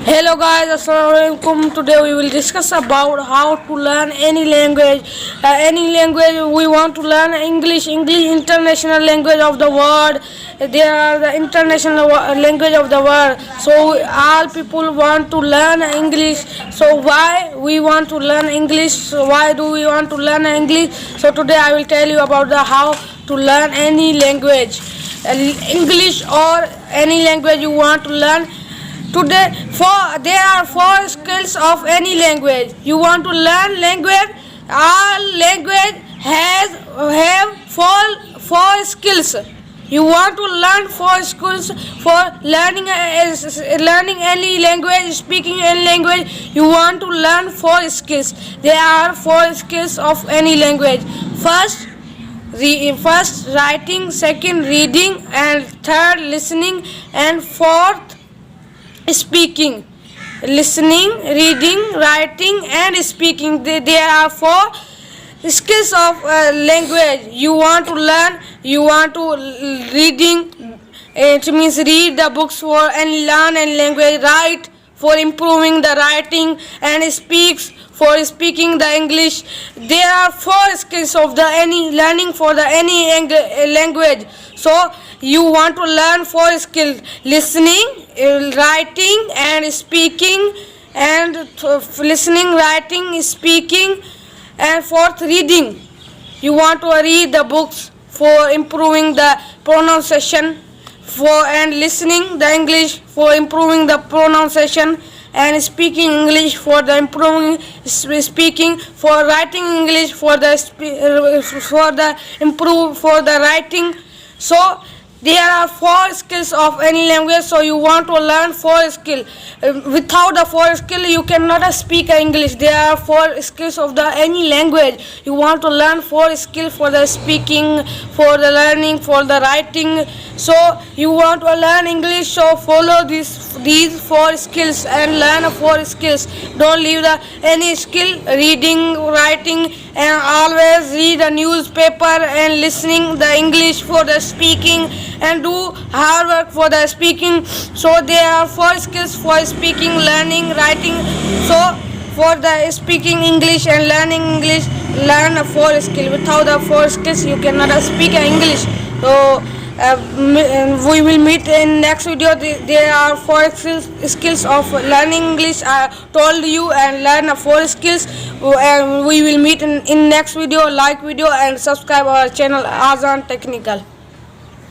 Hello guys, Assalamualaikum. Today we will discuss about how to learn any language. We want to learn English. English international language of the world. They are the international language of the world. So all people want to learn English. So why we want to learn English? So why do we want to learn English? So today I will tell you about the how to learn any language, English or any language you want to learn. Today, there are four skills of any language. You want to learn language. All language have four skills. You want to learn four skills for learning any language, speaking any language. You want to learn four skills. There are four skills of any language. First, writing. Second, reading. And third, listening. And fourth, speaking. Listening, reading, writing and speaking. There are four skills of language you want to learn. You want to reading, it means read the books for and learn and language. Write for improving the writing, and speaks for speaking the English. There are four skills of the any learning for the any language. So you want to learn four skills: listening, writing and speaking, and listening, writing, speaking, and fourth, reading. You want to read the books for improving the pronunciation, for and listening the English for improving the pronunciation, and speaking English for the improving speaking, for writing English for the improve for the writing. So there are four skills of any language. So you want to learn four skills. Without the four skill, you cannot speak English. There are four skills of the any language. You want to learn four skills for the speaking, for the learning, for the writing. So you want to learn English. So follow these four skills and learn four skills. Don't leave the any skill. Reading, writing, and always read a newspaper and listening the English for the speaking, and do hard work for the speaking. So there are four skills for speaking, learning, writing. So for the speaking English and learning English, learn a four skill. Without the four skills, you cannot speak English. So we will meet in next video. There are four skills of learning English I told you, and learn four skills. And we will meet in next video. Like video and subscribe our channel Azan Technical.